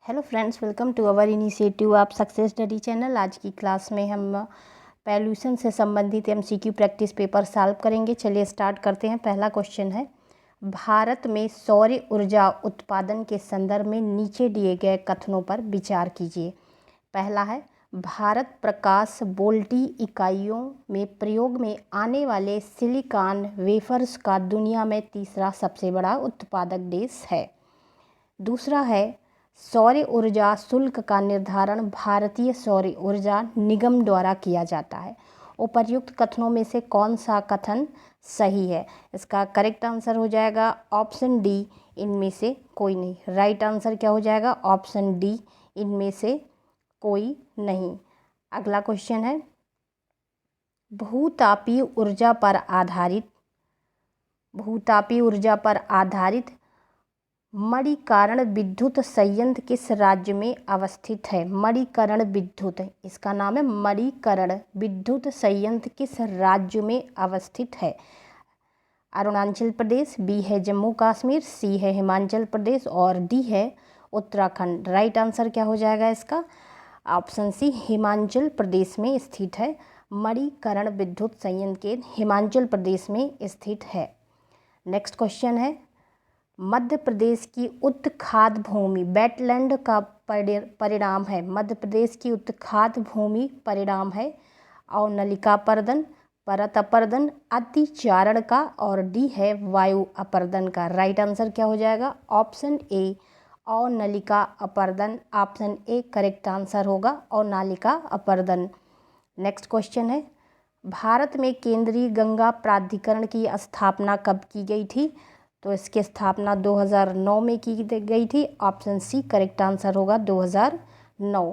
Hello friends, welcome to our initiative आप success study channel. आज की क्लास में हम पॉल्यूशन से संबंधित एमसीक्यू प्रैक्टिस पेपर सॉल्व करेंगे। चलिए स्टार्ट करते हैं। पहला क्वेश्चन है, भारत में सौर ऊर्जा उत्पादन के संदर्भ में नीचे दिए गए कथनों पर विचार कीजिए। पहला है, भारत प्रकाश वोल्टी इकाइयों में प्रयोग में आने वाले सिलिकॉन वेफर्स का दुनिया में तीसरा सबसे बड़ा उत्पादक देश है। दूसरा है, सौर ऊर्जा शुल्क का निर्धारण भारतीय सौर ऊर्जा निगम द्वारा किया जाता है। उपर्युक्त कथनों में से कौन सा कथन सही है? इसका करेक्ट आंसर हो जाएगा ऑप्शन डी, इनमें से कोई नहीं। राइट आंसर क्या हो जाएगा? ऑप्शन डी, इनमें से कोई नहीं। अगला क्वेश्चन है, भूतापीय ऊर्जा पर आधारित मणिकर्ण विद्युत संयंत्र किस राज्य में अवस्थित है? मणिकर्ण विद्युत, इसका नाम है मणिकर्ण विद्युत संयंत्र किस राज्य में अवस्थित है? अरुणाचल प्रदेश, बी है जम्मू कश्मीर, सी है हिमाचल प्रदेश और डी है उत्तराखंड। राइट आंसर क्या हो जाएगा इसका? ऑप्शन सी, हिमाचल प्रदेश में स्थित है। मणिकर्ण विद्युत संयंत्र के हिमाचल प्रदेश में स्थित है। नेक्स्ट क्वेश्चन है, मध्य प्रदेश की उत्खाद भूमि वेटलैंड का परिणाम है। मध्य प्रदेश की उत्खाद भूमि परिणाम है अवनलिका अपर्दन, परत अपरदन, अतिचारण का और डी है वायु अपरदन का। राइट आंसर क्या हो जाएगा? ऑप्शन ए, अवनलिका अपरदन। ऑप्शन ए करेक्ट आंसर होगा, अवनलिका अपरदन। नेक्स्ट क्वेश्चन है, भारत में केंद्रीय गंगा प्राधिकरण की स्थापना कब की गई थी? तो इसकी स्थापना 2009 में की गई थी। ऑप्शन सी करेक्ट आंसर होगा 2009।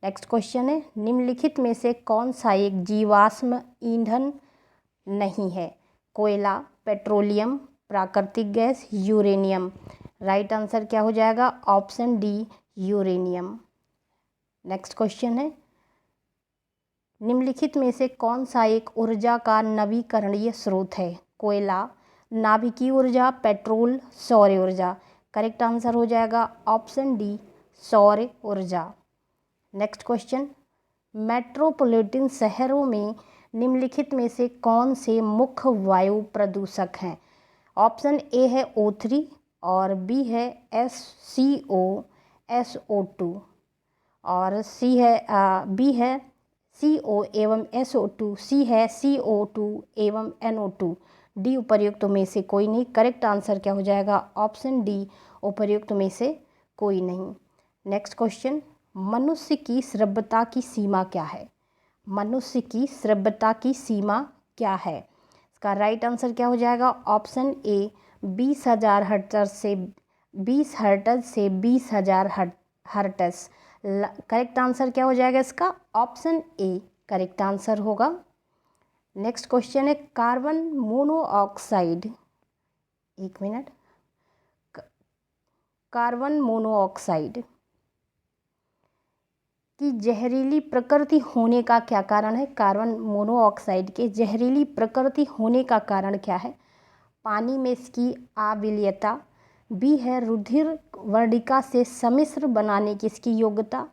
नेक्स्ट क्वेश्चन है, निम्नलिखित में से कौन सा एक जीवाश्म ईंधन नहीं है? कोयला, पेट्रोलियम, प्राकृतिक गैस, यूरेनियम। राइट आंसर क्या हो जाएगा? Option D, uranium. Next question है, निम्नलिखित में से कौन सा एक ऊर्जा का नवीकरणीय स्रोत है? कोयला, नाभिकीय ऊर्जा, पेट्रोल, सौर ऊर्जा। करेक्ट आंसर हो जाएगा ऑप्शन डी, सौर ऊर्जा। नेक्स्ट क्वेश्चन, मेट्रोपॉलिटन शहरों में निम्नलिखित में से कौन से मुख्य वायु प्रदूषक हैं? ऑप्शन ए है O3 और बी है SCO SO2 और बी है CO एवं SO2, सी है CO2 एवं NO2। डी उपर्युक्त में से कोई नहीं। करेक्ट आंसर क्या हो जाएगा? ऑप्शन डी, उपर्युक्त में से कोई नहीं। नेक्स्ट क्वेश्चन, मनुष्य की सभ्यता की सीमा क्या है? मनुष्य की सभ्यता की सीमा क्या है? इसका राइट आंसर क्या हो जाएगा? ऑप्शन ए, 20,000 हर्ट्ज से 20,000 हर्ट्ज। करेक्ट आंसर क्या हो जाएगा इसका? ऑप्शन ए करेक्ट आंसर होगा। नेक्स्ट क्वेश्चन है, कार्बन मोनोऑक्साइड, एक मिनट, कार्बन मोनोऑक्साइड की जहरीली प्रकृति होने का क्या कारण है? कार्बन मोनोऑक्साइड के जहरीली प्रकृति होने का कारण क्या है? पानी में इसकी अम्लीयता, बी है रुधिर वर्णिका से सम्मिश्र बनाने की इसकी योग्यता,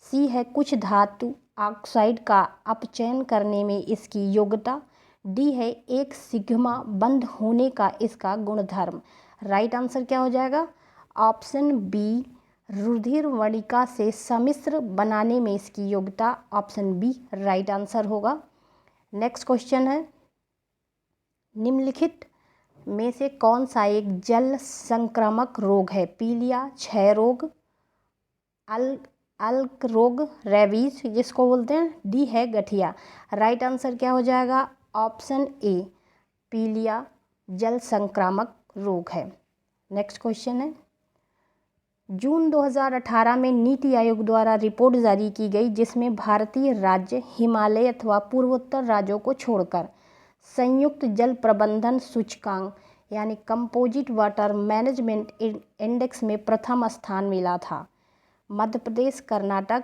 सी है कुछ धातु ऑक्साइड का अपचयन करने में इसकी योग्यता, डी है एक सिग्मा बंद होने का इसका गुणधर्म। राइट आंसर क्या हो जाएगा? ऑप्शन बी, रुधिर वर्णिका से सम्मिश्र बनाने में इसकी योग्यता। ऑप्शन बी राइट आंसर होगा। नेक्स्ट क्वेश्चन है, निम्नलिखित में से कौन सा एक जल संक्रामक रोग है? पीलिया, क्षय रोग, अल्क रोग, रेबीज जिसको बोलते हैं, डी है गठिया। राइट आंसर क्या हो जाएगा? ऑप्शन ए, पीलिया जल संक्रामक रोग है। नेक्स्ट क्वेश्चन है, जून 2018 में नीति आयोग द्वारा रिपोर्ट जारी की गई जिसमें भारतीय राज्य हिमालय अथवा पूर्वोत्तर राज्यों को छोड़कर संयुक्त जल प्रबंधन सूचकांक यानी कंपोजिट वाटर मैनेजमेंट इंडेक्स में प्रथम स्थान मिला था। मध्य प्रदेश, कर्नाटक,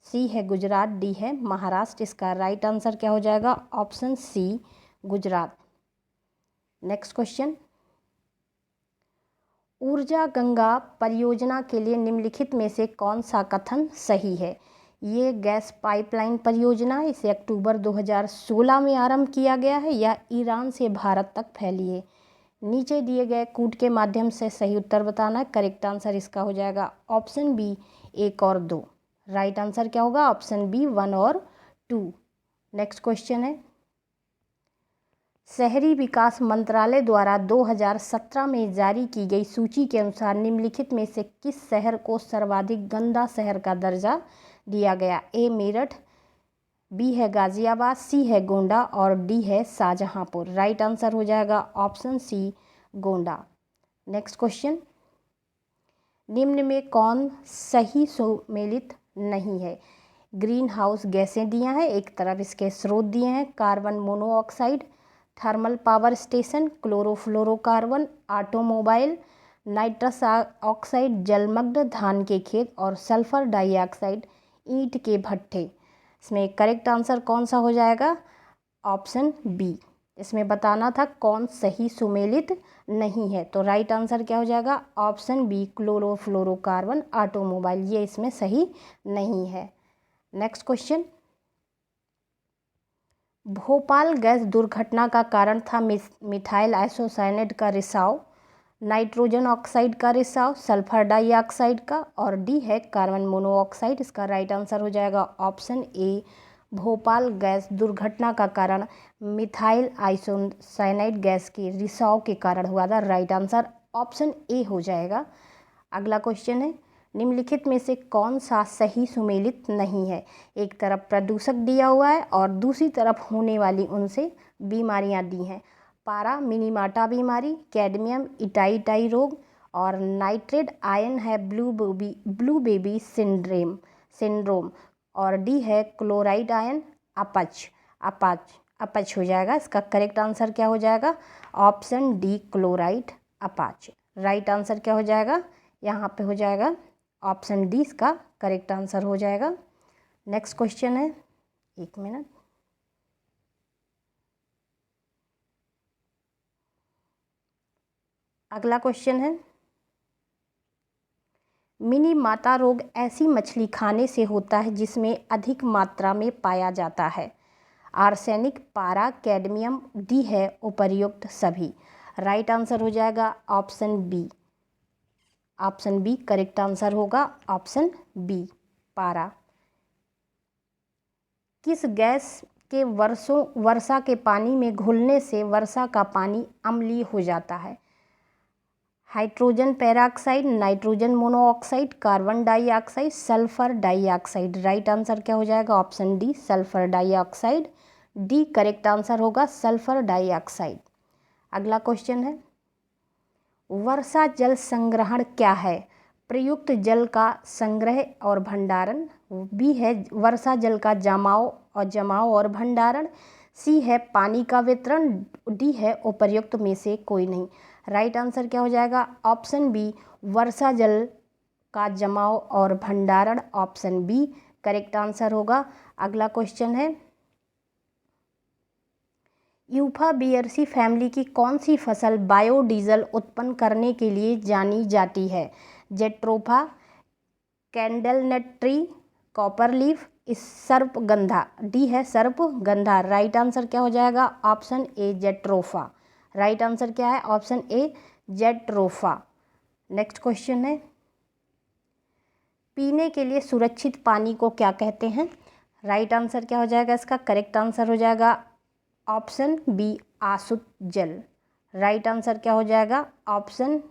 सी है गुजरात, डी है महाराष्ट्र। इसका राइट आंसर क्या हो जाएगा? Option C, Gujarat. Next question, Urja Ganga परियोजना के लिए निम्नलिखित में से कौन सा कथन सही है? ये गैस पाइपलाइन परियोजना है, इसे अक्टूबर 2016 में आरंभ किया गया है या ईरान से भारत तक फैली है। नीचे दिए गए कूट के माध्यम से सही उत्तर बताना है। करेक्ट आंसर इसका हो जाएगा ऑप्शन बी 1 और 2। राइट आंसर क्या होगा? ऑप्शन बी 1 और 2। नेक्स्ट क्वेश्चन है, शहरी विकास मंत्रालय द्वारा 2017 में जारी की गई सूची के अनुसार निम्नलिखित में से किस शहर को सर्वाधिक गंदा शहर का दर्जा दिया गया? ए मेरठ, बी है गाजियाबाद, सी है गोंडा और डी है शाहजहांपुर। राइट आंसर हो जाएगा option C Gonda. Next question, निम्न में कौन सही सुमेलित नहीं है? ग्रीन हाउस गैसें दिया है, एक तरफ इसके स्रोत दिए हैं, carbon monoxide, thermal power station, chlorofluorocarbon, automobile, nitrous oxide, जलमग्न धान के खेत और सल्फर डाइऑक्साइड ईंट के भट्ठे। इसमें करेक्ट आंसर कौन सा हो जाएगा? Option B. इसमें बताना था कौन सही सुमेलित नहीं है, तो राइट आंसर क्या हो जाएगा? ऑप्शन बी क्लोरोफ्लोरोकार्बन, ऑटोमोबाइल, ये इसमें सही नहीं है। नेक्स्ट क्वेश्चन, भोपाल गैस दुर्घटना का कारण था मिथाइल आइसोसाइनेट का रिसाव, नाइट्रोजन ऑक्साइड का रिसाव, सल्फर डाइऑक्साइड का और डी है कार्बन मोनोऑक्साइड। इसका राइट आंसर हो जाएगा ऑप्शन ए, भोपाल गैस दुर्घटना का कारण मिथाइल आइसोसाइनेट गैस के रिसाव के कारण हुआ था। राइट आंसर ऑप्शन ए हो जाएगा। अगला क्वेश्चन है, निम्नलिखित में से कौन सा सही सुमेलित नहीं है? एक तरफ प्रदूषक दिया हुआ है और दूसरी तरफ होने वाली उनसे बीमारियां दी हैं। पारा मिनीमाटा बीमारी, कैडमियम इटाई रोग और नाइट्रेट आयन है ब्लू बेबी सिंड्रोम और डी है क्लोराइड आयन अपच हो जाएगा। इसका करेक्ट आंसर क्या हो जाएगा? ऑप्शन डी क्लोराइड अपच। राइट आंसर क्या हो जाएगा? यहाँ पे हो जाएगा ऑप्शन डी, इसका करेक्ट आंसर हो जाएगा। नेक्स्ट क्वेश्चन है, एक मिनट, अगला क्वेश्चन है, मिनी माता रोग ऐसी मछली खाने से होता है जिसमें अधिक मात्रा में पाया जाता है। आर्सेनिक, पारा, कैडमियम, डी है उपर्युक्त सभी। राइट आंसर हो जाएगा option B. Option B correct answer होगा, ऑप्शन बी पारा। किस गैस के वर्षा के पानी में घुलने से वर्षा का पानी अम्लीय हो जाता है? Hydrogen peroxide, nitrogen monoxide, carbon dioxide, sulphur dioxide. Right answer क्या हो जाएगा? Option D sulphur dioxide. D correct answer होगा सल्फर डाइऑक्साइड। अगला क्वेश्चन है, वर्षा जल संग्रहण क्या है? प्रयुक्त जल का संग्रह और भंडारण, बी है वर्षा जल का जमाव और भंडारण, सी है पानी का वितरण, डी है उपर्युक्त में से कोई नहीं। राइट आंसर क्या हो जाएगा? ऑप्शन बी वर्षा जल का जमाव और भंडारण, ऑप्शन बी करेक्ट आंसर होगा। अगला क्वेश्चन है, यूफाबिएसी फैमिली की कौन सी फसल बायोडीजल उत्पन्न करने के लिए जानी जाती है? जेट्रोफा, कैंडलनट ट्री, कॉपरलीफ, सर्पगंधा। डी है सर्पगंधा। राइट आंसर क्या हो जाएगा? Option A jatropha. Right answer क्या है? Option A jatropha. Next question है, पीने के लिए सुरक्षित पानी को क्या कहते हैं? राइट आंसर क्या हो जाएगा? इसका करेक्ट आंसर हो जाएगा ऑप्शन बी आसुत जल। राइट आंसर क्या हो जाएगा? ऑप्शन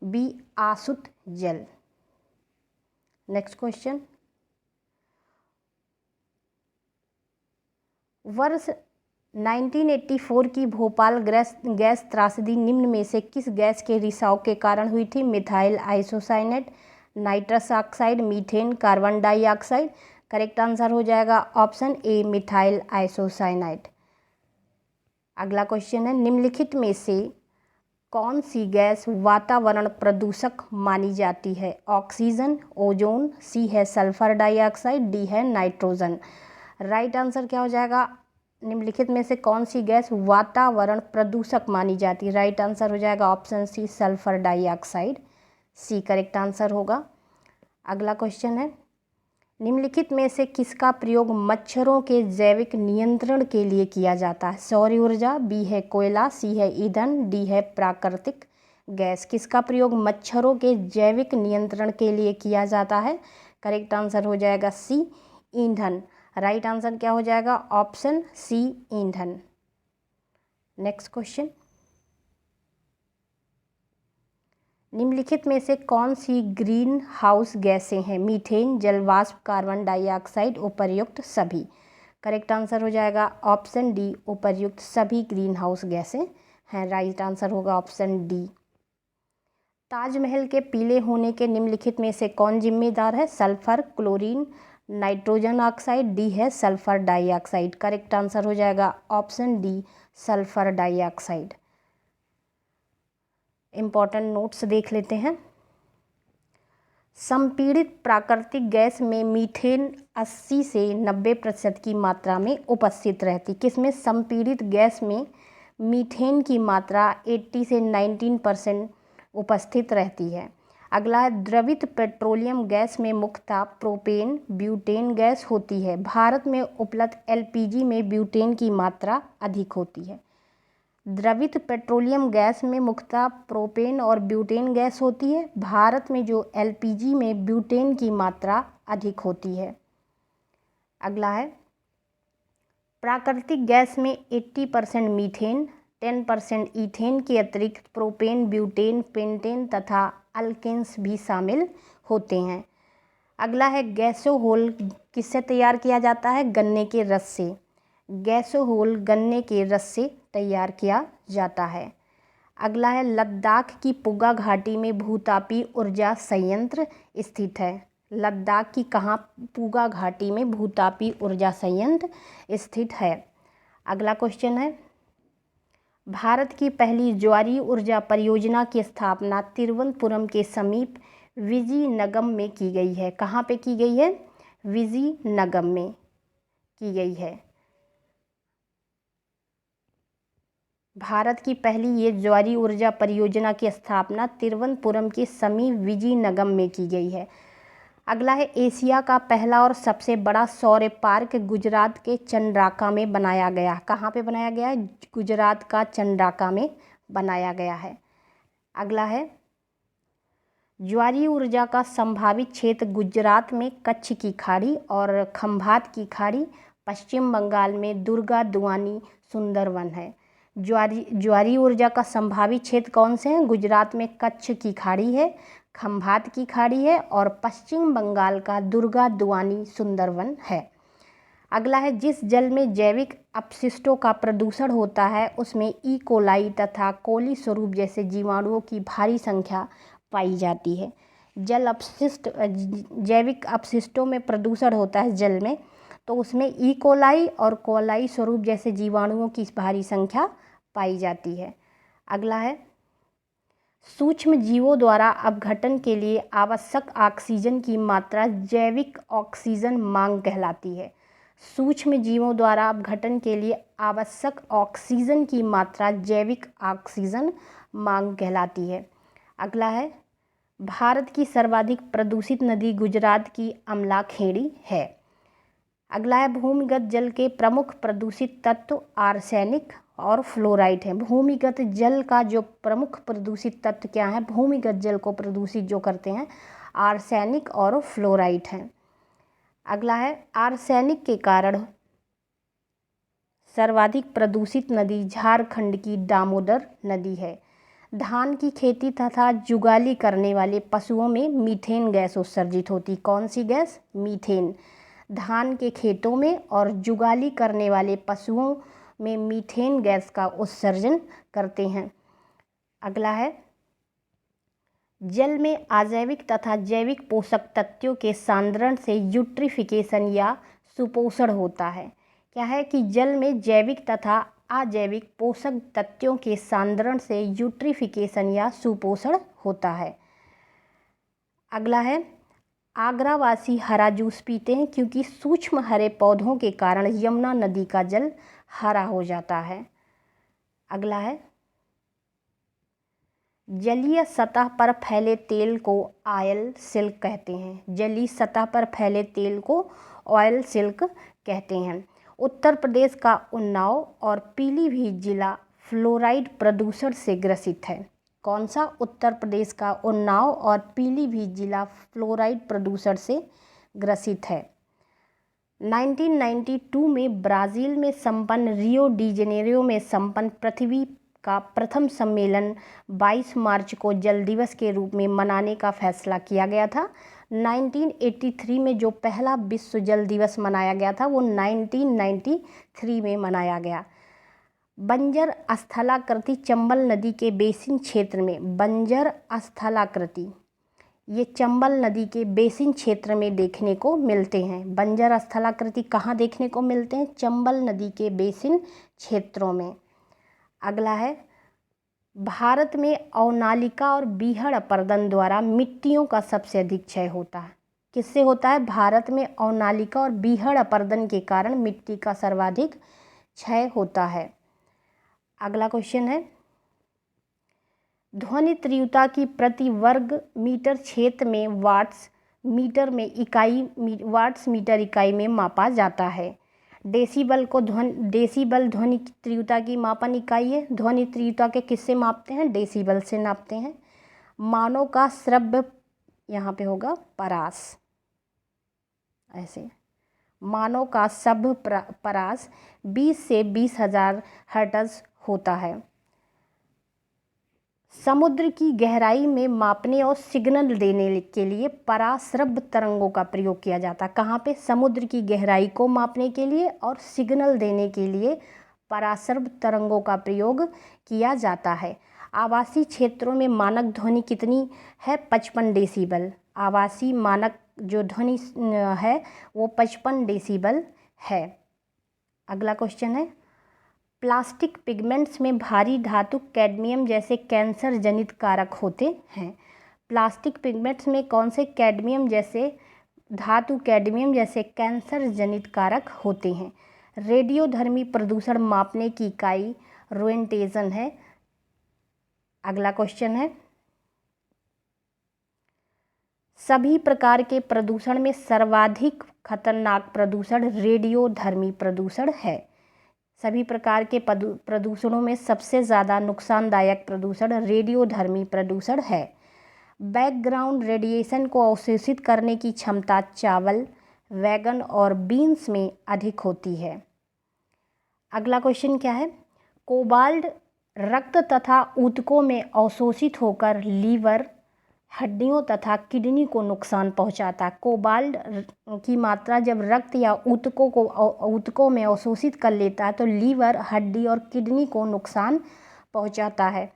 बी आसुत जल। नेक्स्ट क्वेश्चन, वर्ष 1984 की भोपाल गैस त्रासदी निम्न में से किस गैस के रिसाव के कारण हुई थी? Methyl isocyanate, nitrous oxide, methane, carbon dioxide. Correct answer हो जाएगा ऑप्शन ए मिथाइल आइसोसाइनेट। अगला क्वेश्चन है, निम्नलिखित में से कौन सी गैस वातावरण प्रदूषक मानी जाती है? ऑक्सीजन, ओजोन, सी है सल्फर डाइऑक्साइड, डी है नाइट्रोजन। राइट आंसर क्या हो जाएगा? निम्नलिखित में से कौन सी गैस वातावरण प्रदूषक मानी जाती है? राइट आंसर हो जाएगा option C, sulphur dioxide. C correct answer होगा। अगला क्वेश्चन है, निम्नलिखित में से किसका प्रयोग मच्छरों के जैविक नियंत्रण के लिए किया जाता है? सौर ऊर्जा, बी है कोयला, सी है ईंधन, डी है प्राकृतिक गैस। किसका प्रयोग मच्छरों के जैविक नियंत्रण के लिए किया जाता है? करेक्ट आंसर हो जाएगा सी, ईंधन। राइट आंसर क्या हो जाएगा? ऑप्शन सी, ईंधन। नेक्स्ट क्वेश्चन, निम्नलिखित में से कौन सी ग्रीन हाउस गैसें हैं? मीथेन, जलवाष्प, कार्बन डाइऑक्साइड, उपर्युक्त सभी। करेक्ट आंसर हो जाएगा ऑप्शन डी, उपर्युक्त सभी ग्रीन हाउस गैसें हैं। राइट आंसर होगा ऑप्शन डी। ताजमहल के पीले होने के निम्नलिखित में से कौन जिम्मेदार है? Sulphur, chlorine, nitrogen oxide, D है सल्फर डाइऑक्साइड। करेक्ट आंसर हो जाएगा option D, sulphur dioxide. Important notes देख लेते हैं। संपीड़ित प्राकृतिक गैस में मीथेन 80 से 90% की मात्रा में उपस्थित रहती। किसमें? संपीड़ित गैस में मीथेन की मात्रा 80 से 19% उपस्थित रहती है। अगला है, द्रवित पेट्रोलियम गैस में मुख्यतः प्रोपेन, ब्यूटेन गैस होती है। भारत में उपलब्ध एलपीजी में ब्यूटेन की मात्रा अधिक होती है। द्रवित पेट्रोलियम गैस में मुख्यतः प्रोपेन और ब्यूटेन गैस होती है। भारत में जो एलपीजी में ब्यूटेन की मात्रा अधिक होती है। अगला है, प्राकृतिक गैस में 80% मीथेन, 10% ईथेन के अतिरिक्त प्रोपेन, ब्यूटेन, पेंटेन तथा अल्केन्स भी शामिल होते हैं। अगला है, गैसोहोल किससे तैयार किया जाता है? गन्ने के रस से। गैसोहोल गन्ने के रस से तैयार किया जाता है। अगला है, लद्दाख की पुगा घाटी में भूतापी ऊर्जा संयंत्र स्थित है। लद्दाख की कहाँ? पुगा घाटी में भूतापी ऊर्जा संयंत्र स्थित है। अगला क्वेश्चन है, भारत की पहली ज्वारीय ऊर्जा परियोजना की स्थापना तिरुवनंतपुरम के समीप विजिनगम में की गई है। कहाँ पे की गई है? विजिनगम में की गई है। भारत की पहली ये ज्वारीय ऊर्जा परियोजना की स्थापना तिरुवनंतपुरम के समीप विजिनगम में की गई है। अगला है, एशिया का पहला और सबसे बड़ा सौर पार्क गुजरात के चंद्राका में बनाया गया। कहाँ पे बनाया गया है? गुजरात का चंद्राका में बनाया गया है। अगला है, ज्वारीय ऊर्जा का संभावित क्षेत्र गुजरात में कच्छ की खाड़ी और खंभात की खाड़ी, पश्चिम बंगाल में दुर्गा दुआनी सुंदरवन है। ज्वारीय ऊर्जा का संभावित क्षेत्र कौन से हैं? गुजरात में कच्छ की खाड़ी है, खंभात की खाड़ी है और पश्चिम बंगाल का दुर्गा दुआनी सुंदरवन है। अगला है, जिस जल में जैविक अपशिष्टों का प्रदूषण होता है उसमें ई कोलाई तथा कोली स्वरूप जैसे जीवाणुओं की भारी संख्या पाई जाती है। जल अपशिष्ट, जैविक अपशिष्टों में प्रदूषण होता है जल में, तो उसमें ई कोलाई और कोलाई स्वरूप जैसे जीवाणुओं की भारी संख्या पाई जाती है। अगला है, सूक्ष्म जीवों द्वारा अपघटन के लिए आवश्यक ऑक्सीजन की मात्रा जैविक ऑक्सीजन मांग कहलाती है। सूक्ष्म जीवों द्वारा अपघटन के लिए आवश्यक ऑक्सीजन की मात्रा जैविक ऑक्सीजन मांग कहलाती है। अगला है, भारत की सर्वाधिक प्रदूषित नदी गुजरात की अमलाखेड़ी है। अगला है, भूमिगत जल के प्रमुख प्रदूषित तत्व आर्सेनिक और फ्लोराइड है। भूमिगत जल का जो प्रमुख प्रदूषित तत्व क्या है? भूमिगत जल को प्रदूषित जो करते हैं आर्सेनिक और फ्लोराइड हैं। अगला है, आर्सेनिक के कारण सर्वाधिक प्रदूषित नदी झारखंड की दामोदर नदी है। धान की खेती तथा जुगाली करने वाले पशुओं में मीथेन गैस उत्सर्जित होती। कौन सी गैस? मीथेन। धान के खेतों में और जुगाली करने वाले पशुओं में मीथेन गैस का उत्सर्जन करते हैं। अगला है, जल में अजैविक तथा जैविक पोषक तत्वों के सांद्रण से यूट्रिफिकेशन या सुपोषण होता है। क्या है कि जल में जैविक तथा अजैविक पोषक तत्वों के सांद्रण से यूट्रिफिकेशन या सुपोषण होता है। अगला है, आगरावासी हरा जूस पीते हैं क्योंकि सूक्ष्म हरे पौधों के कारण यमुना नदी का जल हरा हो जाता है। अगला है, जलीय सतह पर फैले तेल को ऑयल सिल्क कहते हैं। जलीय सतह पर फैले तेल को ऑयल सिल्क कहते हैं। उत्तर प्रदेश का उन्नाव और पीलीभीत जिला फ्लोराइड प्रदूषण से ग्रसित है। कौन सा? उत्तर प्रदेश का उन्नाव और पीलीभीत जिला फ्लोराइड प्रदूषण से ग्रसित है। 1992 में ब्राज़ील में संपन्न रियो डी जेनेरियो में संपन्न पृथ्वी का प्रथम सम्मेलन 22 मार्च को जल दिवस के रूप में मनाने का फैसला किया गया था। 1983 में जो पहला विश्व जल दिवस मनाया गया था वो 1993 में मनाया गया। बंजर स्थलाकृति चंबल नदी के बेसिन क्षेत्र में, बंजर स्थलाकृति ये चंबल नदी के बेसिन क्षेत्र में देखने को मिलते हैं। बंजर स्थलाकृति कहाँ देखने को मिलते हैं? चंबल नदी के बेसिन क्षेत्रों में। अगला है, भारत में अवनालिका और बीहड़ अपर्दन द्वारा मिट्टियों का सबसे अधिक क्षय होता है। किससे होता है? भारत में अवनालिका और बीहड़ अपर्दन के कारण मिट्टी का सर्वाधिक क्षय होता है। अगला क्वेश्चन है, ध्वनि तीव्रता की प्रति वर्ग मीटर क्षेत्र में वाट्स मीटर इकाई में मापा जाता है। डेसिबल ध्वनि तीव्रता की मापन इकाई है। ध्वनि तीव्रता के किससे मापते हैं? डेसिबल से नापते हैं। मानव का श्रव्य, यहाँ पे होगा परास, ऐसे मानव का श्रव्य परास 20 से 20,000 हर्ट्ज होता है। समुद्र की गहराई में मापने और सिग्नल देने के लिए पराश्रव्य तरंगों का प्रयोग किया जाता है। कहाँ पे? समुद्र की गहराई को मापने के लिए और सिग्नल देने के लिए पराश्रव्य तरंगों का प्रयोग किया जाता है। आवासीय क्षेत्रों में मानक ध्वनि कितनी है? 55 डेसिबल। आवासीय मानक जो ध्वनि है वो 55 डेसिबल है। अगला क्वेश्चन है, प्लास्टिक पिगमेंट्स में भारी धातु कैडमियम जैसे कैंसर जनित कारक होते हैं। प्लास्टिक पिगमेंट्स में कौन से कैडमियम जैसे कैंसर जनित कारक होते हैं? रेडियोधर्मी प्रदूषण मापने की इकाई रोएंटेजन है। अगला क्वेश्चन है, सभी प्रकार के प्रदूषण में सर्वाधिक खतरनाक प्रदूषण रेडियोधर्मी प्रदूषण है। सभी प्रकार के प्रदूषणों में सबसे ज़्यादा नुकसानदायक प्रदूषण रेडियोधर्मी प्रदूषण है। बैकग्राउंड रेडिएशन को अवशोषित करने की क्षमता चावल, वैगन और बीन्स में अधिक होती है। अगला क्वेश्चन क्या है, कोबाल्ट रक्त तथा ऊतकों में अवशोषित होकर लीवर, हड्डियों तथा किडनी को नुकसान पहुंचाता है। कोबाल्ट की मात्रा जब रक्त या ऊतकों में अवशोषित कर लेता है तो लीवर, हड्डी और किडनी को नुकसान पहुंचाता है।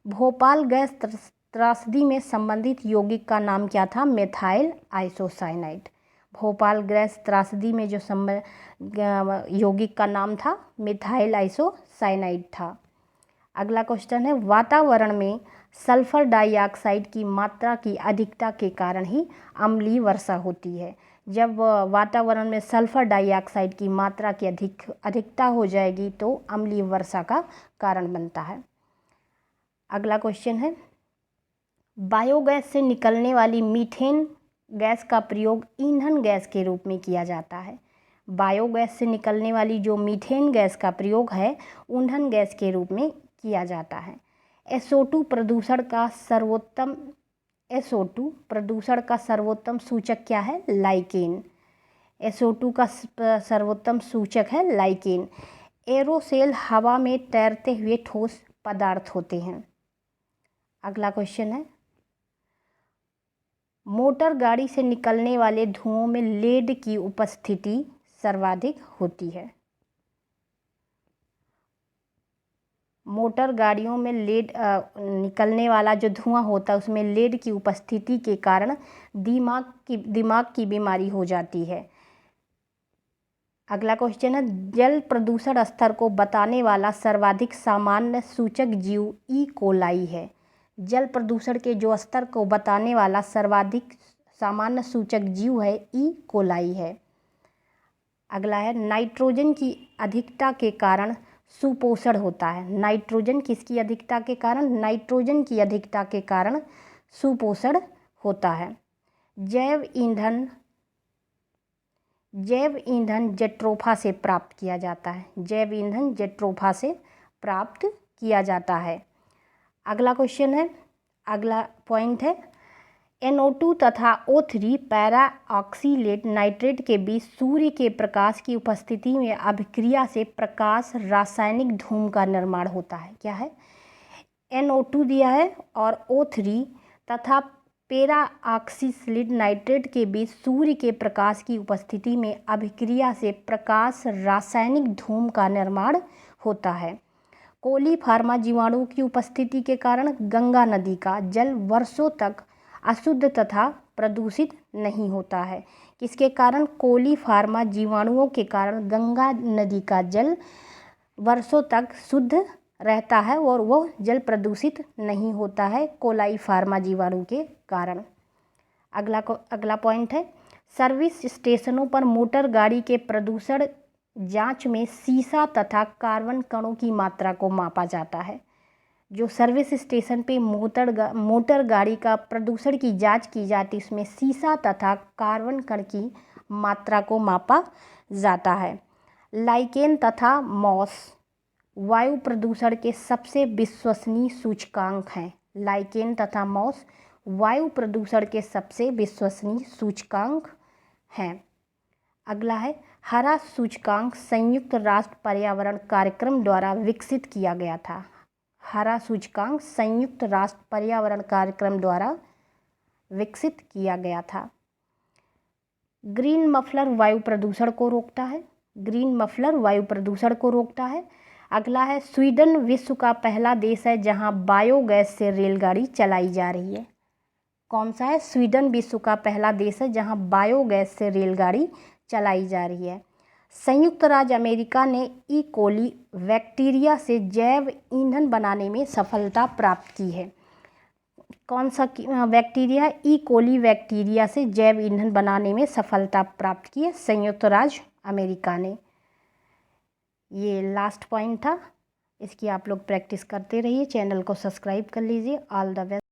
भोपाल गैस त्रासदी में संबंधित यौगिक का नाम क्या था? Methyl isocyanide. भोपाल गैस त्रासदी में जो यौगिक का नाम था मेथाइल आइसोसाइनाइड था। अगला क्वेश्चन है, वातावरण में सल्फर डाइऑक्साइड की मात्रा की अधिकता के कारण ही अम्लीय वर्षा होती है। जब वातावरण में सल्फर डाइऑक्साइड की मात्रा की अधिकता हो जाएगी तो अम्लीय वर्षा का कारण बनता है। अगला क्वेश्चन है, बायोगैस से निकलने वाली मीथेन गैस का प्रयोग ईंधन गैस के रूप में किया जाता है। बायोगैस से निकलने वाली जो मीथेन गैस का प्रयोग है ईंधन गैस के रूप में किया जाता है। SO2 प्रदूषण का सर्वोत्तम सूचक क्या है? लाइकेन। SO2 का सर्वोत्तम सूचक है लाइकेन। एरोसेल हवा में तैरते हुए ठोस पदार्थ होते हैं। अगला क्वेश्चन है, मोटर गाड़ी से निकलने वाले धुओं में लेड की उपस्थिति सर्वाधिक होती है। मोटर गाड़ियों में लेड निकलने वाला जो धुआं होता है उसमें लेड की उपस्थिति के कारण दिमाग की बीमारी हो जाती है। अगला क्वेश्चन है, जल प्रदूषण स्तर को बताने वाला सर्वाधिक सामान्य सूचक जीव ई कोलाई है। जल प्रदूषण के जो स्तर को बताने वाला सर्वाधिक सामान्य सूचक जीव है ई कोलाई है। अगला है नाइट्रोजन की अधिकता के कारण सुपोषण होता है। नाइट्रोजन किसकी अधिकता के कारण? नाइट्रोजन की अधिकता के कारण सुपोषण होता है। जैव ईंधन जेट्रोफा से प्राप्त किया जाता है। जैव ईंधन जेट्रोफा से प्राप्त किया जाता है। अगला क्वेश्चन है, अगला पॉइंट है NO2 तथा O3 पैरा ऑक्सीलेट नाइट्रेट के बीच सूर्य के प्रकाश की उपस्थिति में अभिक्रिया से प्रकाश रासायनिक धूम का निर्माण होता है। क्या है? NO2 दिया है और O3 तथा पैरा ऑक्सीलेट नाइट्रेट के बीच सूर्य के प्रकाश की उपस्थिति में अभिक्रिया से प्रकाश रासायनिक धूम का निर्माण होता है। कोलीफार्मा जीवाणुओं की उपस्थिति के कारण गंगा नदी का जल वर्षों तक अशुद्ध तथा प्रदूषित नहीं होता है। किसके कारण? कोलीफार्मा जीवाणुओं के कारण गंगा नदी का जल वर्षों तक शुद्ध रहता है और वह जल प्रदूषित नहीं होता है कोलाईफार्मा जीवाणु के कारण। अगला पॉइंट है सर्विस स्टेशनों पर मोटर गाड़ी के प्रदूषण जांच में सीसा तथा कार्बन कणों की मात्रा को मापा जाता है। जो सर्विस स्टेशन पे मोटर गाड़ी का प्रदूषण की जांच की जाती है उसमें सीसा तथा कार्बन कण की मात्रा को मापा जाता है। लाइकेन तथा मॉस वायु प्रदूषण के सबसे विश्वसनीय सूचकांक हैं। लाइकेन तथा मॉस वायु प्रदूषण के सबसे विश्वसनीय सूचकांक हैं। अगला है हरा सूचकांक संयुक्त राष्ट्र पर्यावरण कार्यक्रम द्वारा विकसित किया गया था। हरा सूचकांक संयुक्त राष्ट्र पर्यावरण कार्यक्रम द्वारा विकसित किया गया था। ग्रीन मफलर वायु प्रदूषण को रोकता है। ग्रीन मफलर वायु प्रदूषण को रोकता है। अगला है स्वीडन विश्व का पहला देश है जहां बायोगैस से रेलगाड़ी चलाई जा रही है। कौन सा है? स्वीडन विश्व का पहला देश है जहां बायोगैस से रेलगाड़ी चलाई जा रही है। संयुक्त राज्य अमेरिका ने ई कोली बैक्टीरिया से जैव ईंधन बनाने में सफलता प्राप्त की है। कौन सा बैक्टीरिया? ई कोली बैक्टीरिया से जैव ईंधन बनाने में सफलता प्राप्त की है संयुक्त राज्य अमेरिका ने। ये लास्ट पॉइंट था, इसकी आप लोग प्रैक्टिस करते रहिए। चैनल को सब्सक्राइब कर लीजिए। All the best.